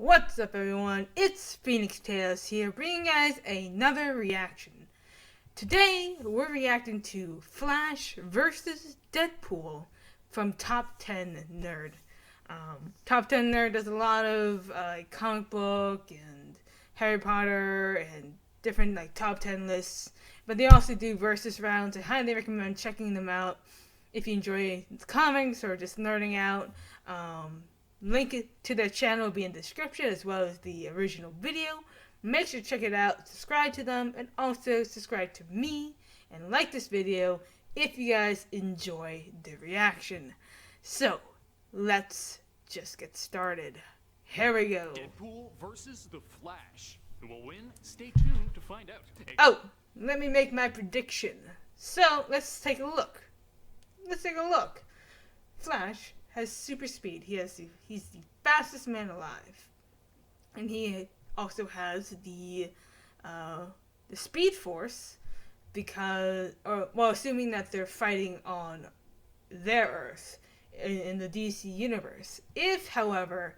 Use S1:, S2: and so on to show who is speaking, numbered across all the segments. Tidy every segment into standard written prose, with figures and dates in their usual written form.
S1: What's up everyone, it's Phoenix Tales here, bringing you guys another reaction. Today, we're reacting to Flash vs. Deadpool from Top 10 Nerd. Top 10 Nerd does a lot of comic book and Harry Potter and different top 10 lists, but they also do versus rounds. I highly recommend checking them out if you enjoy comics or just nerding out. Link to their channel will be in the description, as well as the original video. Make sure to check it out, subscribe to them, and also subscribe to me, and like this video if you guys enjoy the reaction. So, let's just get started. Here we go.
S2: Deadpool versus the Flash. Who will win? Stay tuned to find out.
S1: Oh, let me make my prediction. So, let's take a look. Flash has super speed. He's the fastest man alive, and he also has the speed force assuming that they're fighting on their Earth in the DC universe. If, however,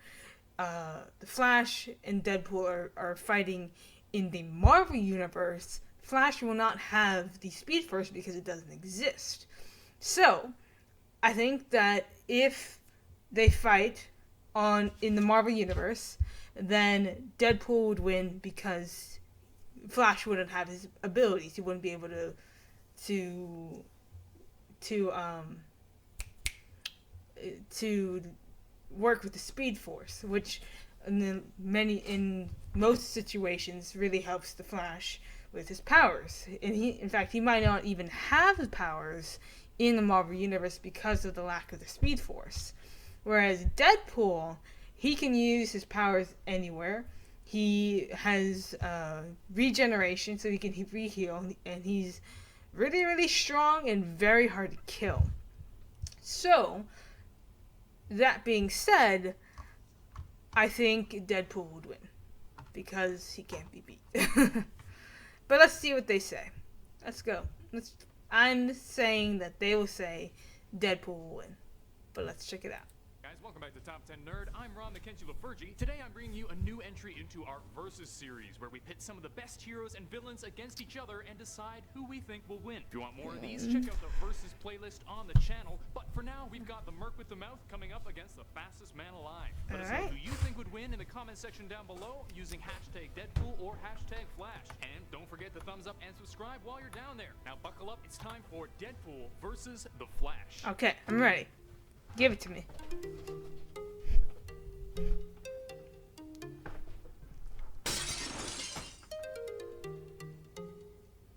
S1: the Flash and Deadpool are fighting in the Marvel universe, Flash will not have the speed force because it doesn't exist. So, I think that if they fight in the Marvel universe, then Deadpool would win because Flash wouldn't have his abilities. He wouldn't be able to work with the Speed Force, which in most situations really helps the Flash with his powers. And in fact, he might not even have the powers in the Marvel universe because of the lack of the Speed Force. Whereas Deadpool, he can use his powers anywhere. He has regeneration, so he can re-heal, and he's really, really strong and very hard to kill. So, that being said, I think Deadpool would win because he can't be beat. But let's see what they say. Let's go. I'm saying that they will say Deadpool will win, but let's check it out.
S2: Guys, welcome back to Top 10 Nerd. I'm Ron the Kenshi LaFergie. Today I'm bringing you a new entry into our Versus series, where we pit some of the best heroes and villains against each other and decide who we think will win. If you want more of these, check out the Versus playlist on the channel. But for now, we've got the Merc with the Mouth coming up against the fastest man alive. Let us know who you think would win in the comment section down below using hashtag Deadpool or hashtag Flash. And don't forget to thumbs up and subscribe while you're down there. Now buckle up, it's time for Deadpool versus the Flash.
S1: Okay, I'm ready. Give it to me.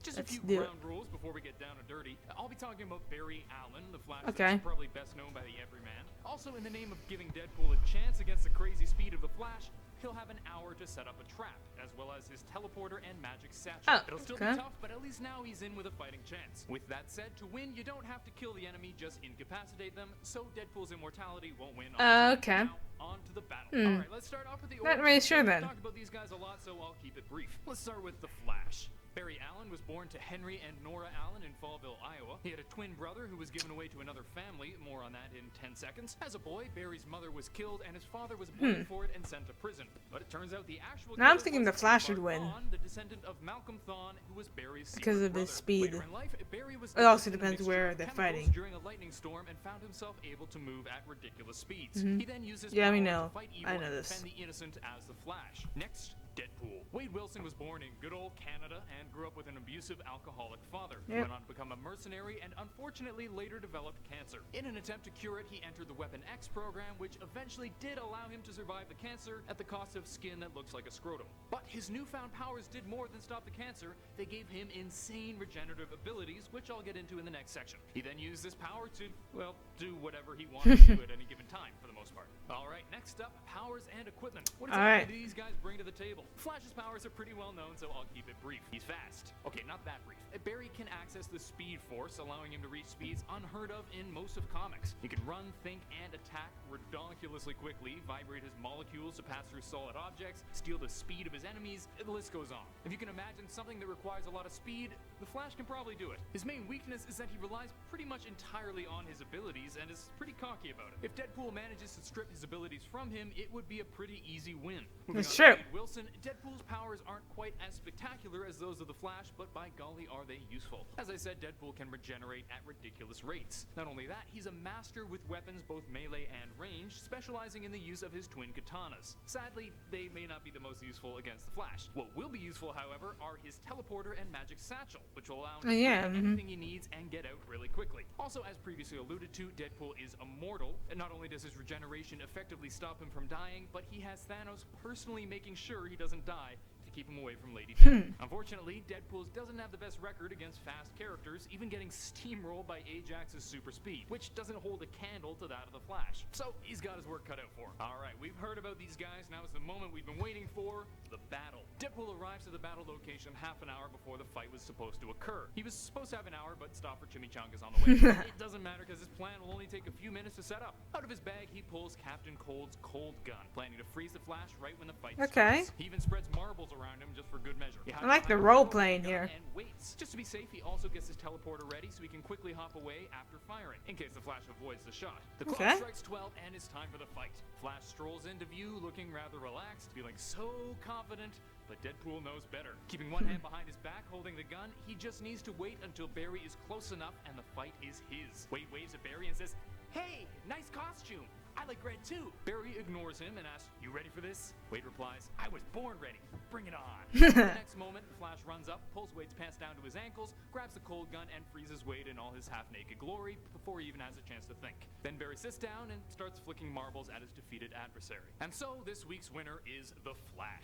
S2: Just a few ground rules before we get down and dirty. I'll be talking about Barry Allen, the Flash, who's probably best known by the Everyman. Also, in the name of giving Deadpool a chance against the crazy speed of the Flash, he'll have an hour to set up a trap, as well as his teleporter and magic satchel. It'll still be tough, but at least now he's in with a fighting chance. With that said, to win, you don't have to kill the enemy, just incapacitate them, so Deadpool's immortality won't win.
S1: Okay.
S2: Now, on to the battle. Alright, let's start off with the order.
S1: Not really sure then.
S2: I've talked about these guys a lot, so I'll keep it brief. Let's start with the Flash. Barry Allen was born to Henry and Nora Allen in Fallville, Iowa. He had a twin brother who was given away to another family. More on that in 10 seconds. As a boy, Barry's mother was killed and his father was blamed for it and sent to prison. But it turns out the actual
S1: now I'm thinking the Flash would win.
S2: The descendant of Malcolm Thawne, who was Barry's
S1: because of his speed.
S2: Later in life, Barry was
S1: it also depends where they're fighting.
S2: During a lightning storm and found himself able to move at ridiculous speeds. He then uses power to fight evil and defend the innocent as the Flash. Next, Deadpool. Wade Wilson was born in good old Canada and grew up with an abusive alcoholic father. He went on to become a mercenary and unfortunately later developed cancer. In an attempt to cure it, he entered the Weapon X program, which eventually did allow him to survive the cancer at the cost of skin that looks like a scrotum. But his newfound powers did more than stop the cancer. They gave him insane regenerative abilities, which I'll get into in the next section. He then used this power to, well, do whatever he wanted to do at any given time, for the most part. Alright, next up, powers and equipment. What exactly do these guys bring to the table? Flash's powers are pretty well known, so I'll keep it brief. He's fast. Okay, not that brief. Barry can access the Speed Force, allowing him to reach speeds unheard of in most of comics. He can run, think, and attack ridiculously quickly, vibrate his molecules tools to pass through solid objects, steal the speed of his enemies, the list goes on. If you can imagine something that requires a lot of speed, the Flash can probably do it. His main weakness is that he relies pretty much entirely on his abilities and is pretty cocky about it. If Deadpool manages to strip his abilities from him, it would be a pretty easy win.
S1: That's true.
S2: Wade Wilson, Deadpool's powers aren't quite as spectacular as those of the Flash, but by golly are they useful. As I said, Deadpool can regenerate at ridiculous rates. Not only that, he's a master with weapons both melee and range, specializing in the use of his twin katanas. Sadly, they may not be the most useful against the Flash. What will be useful, however, are his teleporter and magic satchel, which will allow him to bring anything he needs and get out really quickly. Also, as previously alluded to, Deadpool is immortal, and not only does his regeneration effectively stop him from dying, but he has Thanos personally making sure he doesn't die to keep him away from Lady Death. Unfortunately, Deadpool doesn't have the best record against fast characters, even getting steamrolled by Ajax's super speed, which doesn't hold a candle to that of the Flash. So he's got his work cut out for him. Alright, we've heard about these guys, now it's the moment we've been waiting for, the battle. Deadpool arrives at the battle location half an hour before the fight was supposed to occur. He was supposed to have an hour, but stopped for chimichangas on the way. It doesn't matter because his plan will only take a few minutes to set up. Out of his bag, he pulls Captain Cold's cold gun, planning to freeze the Flash right when the fight starts. He even spreads marbles around him just for good measure.
S1: I like the role playing here.
S2: And waits. Just to be safe, he also gets his teleporter ready so he can quickly hop away after firing, in case the Flash avoids the shot. The clock strikes 12 and it's time for the fight. Flash strolls into view looking rather relaxed, feeling so confident, but Deadpool knows better. Keeping one hand behind his back, holding the gun, he just needs to wait until Barry is close enough and the fight is his. Wade waves at Barry and says, "Hey, nice costume. I like red too." Barry ignores him and asks, "You ready for this?" Wade replies, "I was born ready. Bring it on." The next moment, the Flash runs up, pulls Wade's pants down to his ankles, grabs the cold gun, and freezes Wade in all his half-naked glory before he even has a chance to think. Then Barry sits down and starts flicking marbles at his defeated adversary. And so, this week's winner is the Flash.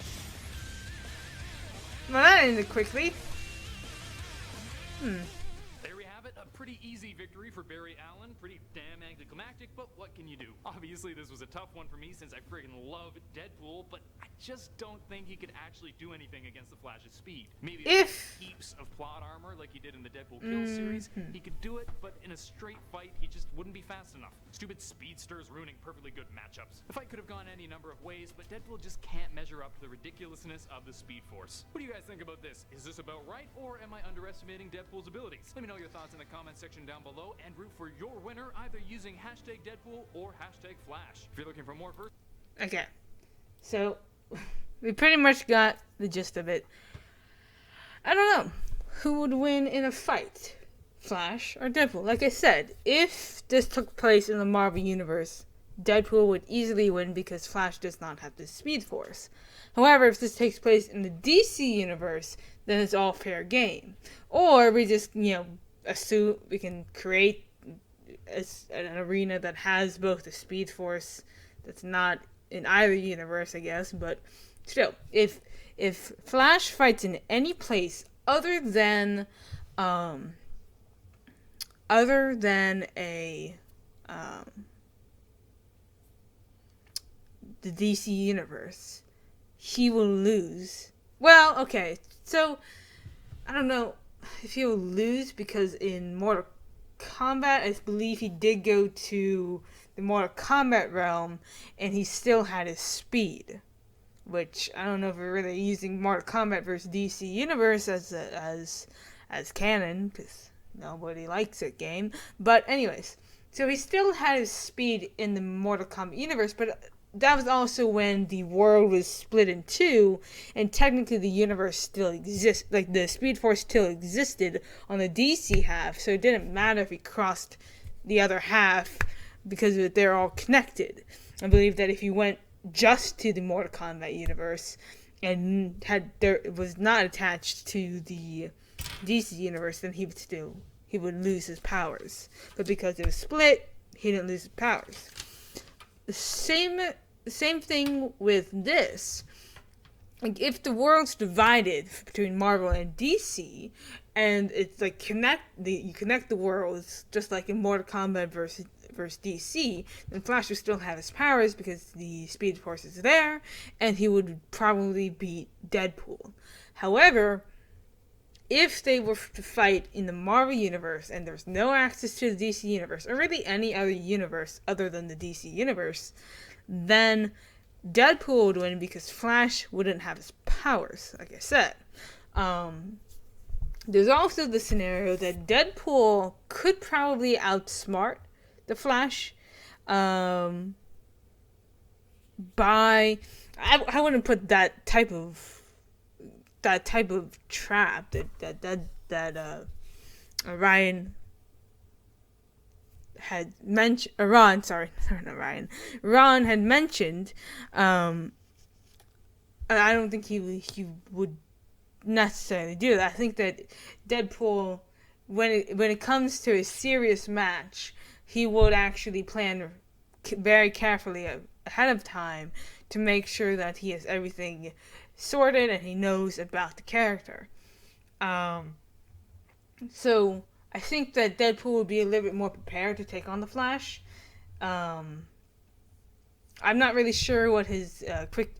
S1: Well, that ended quickly.
S2: There we have it, a pretty easy victory for Barry Allen, pretty damn anticlimactic, but what can you do? Obviously this was a tough one for me since I friggin' love Deadpool, but I just don't think he could actually do anything against the Flash's speed. Maybe if heaps of plot armor like he did in the Deadpool Kill series, he could do it, but in a straight fight he just wouldn't be fast enough. Stupid speedsters ruining perfectly good matchups. The fight could have gone any number of ways, but Deadpool just can't measure up to the ridiculousness of the Speed Force. What do you guys think about this? Is this about right, or am I underestimating Deadpool's abilities? Let me know your thoughts in the comment section down below and root for your winner either using #Deadpool or #Flash. If you're looking for more
S1: Okay, so we pretty much got the gist of it. I don't know who would win in a fight, Flash or Deadpool. Like I said, if this took place in the Marvel Universe, Deadpool would easily win because Flash does not have the Speed Force. However, if this takes place in the DC Universe, then it's all fair game. Or we just, assume we can create an arena that has both the Speed Force that's not in either universe, I guess, but still, if Flash fights in any place other than the DC universe, he will lose. Well, okay, so I don't know if he will lose because in Mortal Kombat, I believe he did go to the Mortal Kombat realm and he still had his speed, which I don't know if we're really using Mortal Kombat versus DC Universe as canon because nobody likes that game. But anyways, so he still had his speed in the Mortal Kombat universe, but that was also when the world was split in two, and technically the universe still exists, like the Speed Force still existed on the DC half, so it didn't matter if he crossed the other half because they're all connected. I believe that if he went just to the Mortal Kombat universe and was not attached to the DC universe, then he would lose his powers. But because it was split, he didn't lose his powers. The same thing with this. Like, if the world's divided between Marvel and DC, and it's like you connect the worlds, just like in Mortal Kombat versus DC, then Flash would still have his powers because the Speed Force is there, and he would probably beat Deadpool. However, if they were to fight in the Marvel Universe and there's no access to the DC Universe, or really any other universe other than the DC Universe, then Deadpool would win because Flash wouldn't have his powers, like I said. There's also the scenario that Deadpool could probably outsmart the Flash by I wouldn't put that type of trap that Ryan had mentioned. Ron had mentioned. I don't think he would necessarily do that. I think that Deadpool, when it comes to a serious match, he would actually plan very carefully ahead of time to make sure that he has everything sorted and he knows about the character. So I think that Deadpool would be a little bit more prepared to take on the Flash. I'm not really sure what his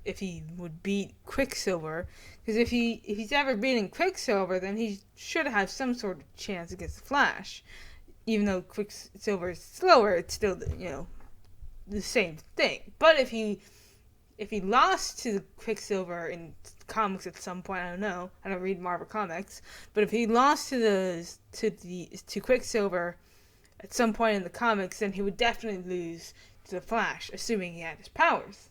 S1: if he would beat Quicksilver, because if he's ever beaten Quicksilver, then he should have some sort of chance against the Flash. Even though Quicksilver is slower, it's still the same thing. But if he lost to Quicksilver in comics at some point, I don't know. I don't read Marvel comics, but if he lost to Quicksilver at some point in the comics, then he would definitely lose to the Flash, assuming he had his powers.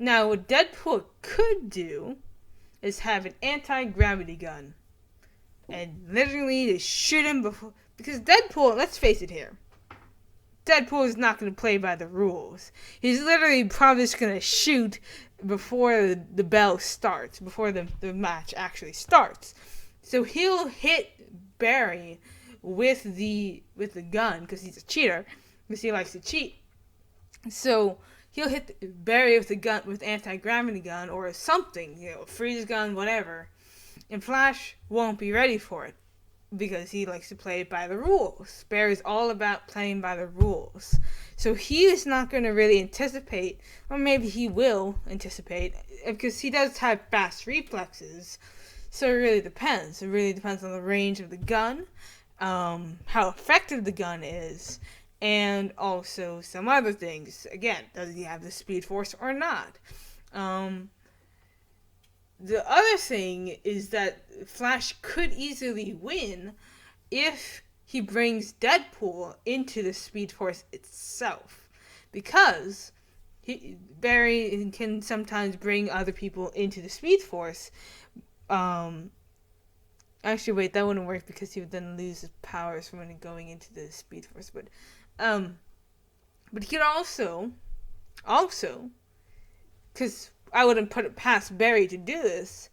S1: Now, what Deadpool could do is have an anti-gravity gun and literally just shoot him before, because Deadpool, let's face it here, Deadpool is not going to play by the rules. He's literally probably just going to shoot before the bell starts, before the match actually starts. So he'll hit Barry with the gun, because he's a cheater, because he likes to cheat. So he'll hit Barry with the gun, with anti-gravity gun or something, freeze gun, whatever. And Flash won't be ready for it, because he likes to play by the rules. Barry's all about playing by the rules. So he is not going to really anticipate, or maybe he will anticipate, because he does have fast reflexes. So it really depends. It really depends on the range of the gun, how effective the gun is, and also some other things. Again, does he have the Speed Force or not? The other thing is that Flash could easily win if he brings Deadpool into the Speed Force itself. Because Barry can sometimes bring other people into the Speed Force. Actually, wait, that wouldn't work because he would then lose his powers from when going into the Speed Force. But he could also, because I wouldn't put it past Barry to do this,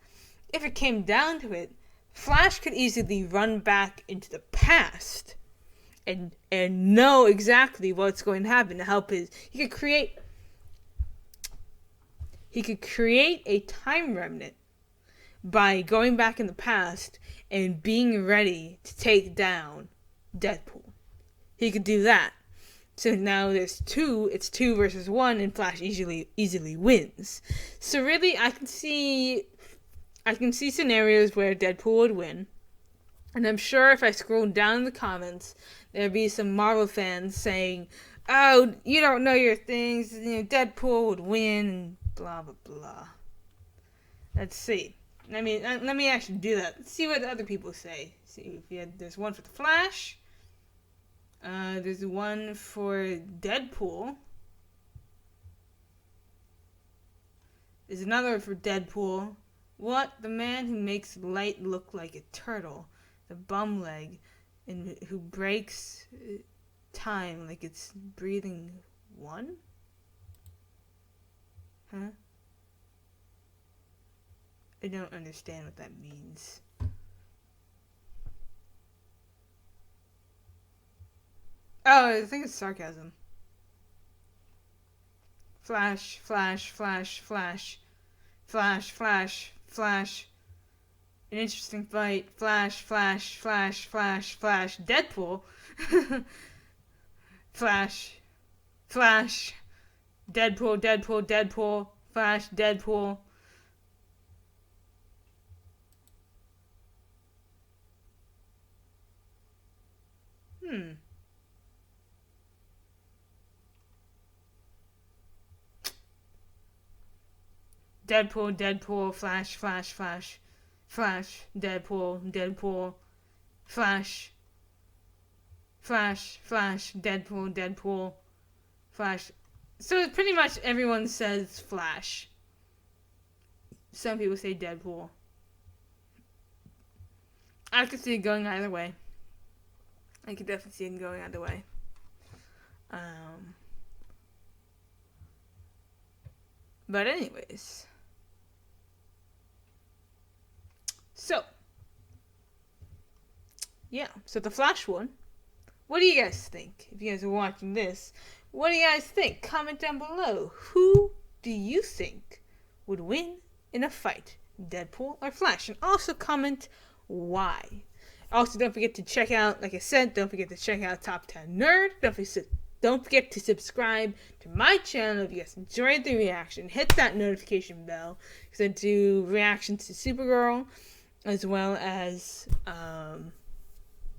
S1: if it came down to it, Flash could easily run back into the past and know exactly what's going to happen to help he could create a time remnant by going back in the past and being ready to take down Deadpool. He could do that. So now it's 2 versus 1, and Flash easily wins. So really, I can see scenarios where Deadpool would win. And I'm sure if I scroll down in the comments, there'd be some Marvel fans saying, "Oh, you don't know your things, Deadpool would win," and blah, blah, blah. Let's see. Let me actually do that. Let's see what other people say. See if there's one for the Flash. There's one for Deadpool. There's another for Deadpool. What? The man who makes light look like a turtle. The bum leg. And who breaks time like it's breathing one? Huh? I don't understand what that means. Oh, I think it's sarcasm. Flash, flash, flash, flash. Flash, flash, flash. An interesting fight. Flash, flash, flash, flash, flash. Deadpool. Flash. Flash. Deadpool, Deadpool, Deadpool. Flash, Deadpool. Deadpool, Deadpool, Flash, Flash, Flash, Flash, Deadpool, Deadpool, Flash, Flash, Flash, Deadpool, Deadpool, Flash. So pretty much everyone says Flash. Some people say Deadpool. I could see it going either way. I could definitely see it going either way. But anyways. So. Yeah, so the Flash one. What do you guys think? If you guys are watching this, what do you guys think? Comment down below. Who do you think would win in a fight? Deadpool or Flash? And also comment why. Also, don't forget to check out, like I said, don't forget to check out Top 10 Nerd. Don't forget to subscribe to my channel if you guys enjoyed the reaction. Hit that notification bell because I do reactions to Supergirl as well as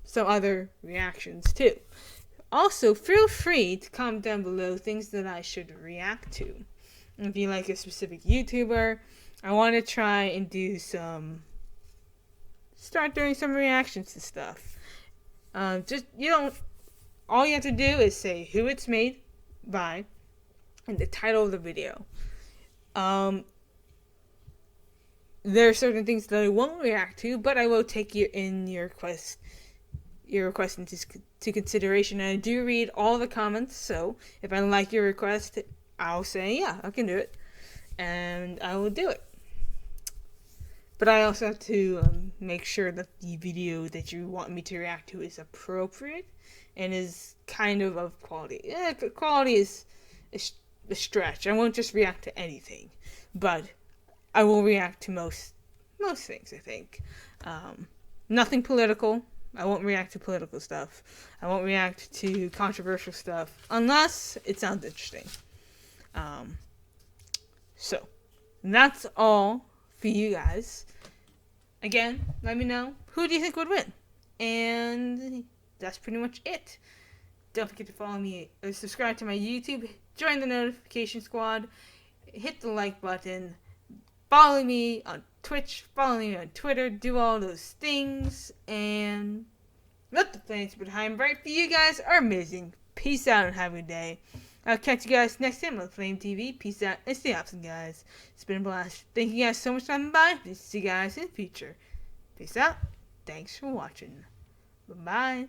S1: some other reactions too. Also, feel free to comment down below things that I should react to. If you like a specific YouTuber, I want to try and start doing some reactions to stuff. All you have to do is say who it's made by and the title of the video. There are certain things that I won't react to, but I will take your request into consideration. And I do read all the comments, so if I like your request, I'll say, yeah, I can do it. And I will do it. But I also have to make sure that the video that you want me to react to is appropriate and is kind of quality. Yeah, quality is a stretch. I won't just react to anything, but I will react to most things, I think. Nothing political. I won't react to political stuff. I won't react to controversial stuff unless it sounds interesting. So, that's all for you guys. Again, let me know, who do you think would win? And that's pretty much it. Don't forget to follow me, or subscribe to my YouTube, join the notification squad, hit the like button, follow me on Twitch, follow me on Twitter, do all those things, and let the flames behind bright for you guys are amazing. Peace out and have a good day. I'll catch you guys next time on Flame TV. Peace out and stay awesome, guys. It's been a blast. Thank you guys so much for coming by. See you guys in the future. Peace out. Thanks for watching. Bye-bye.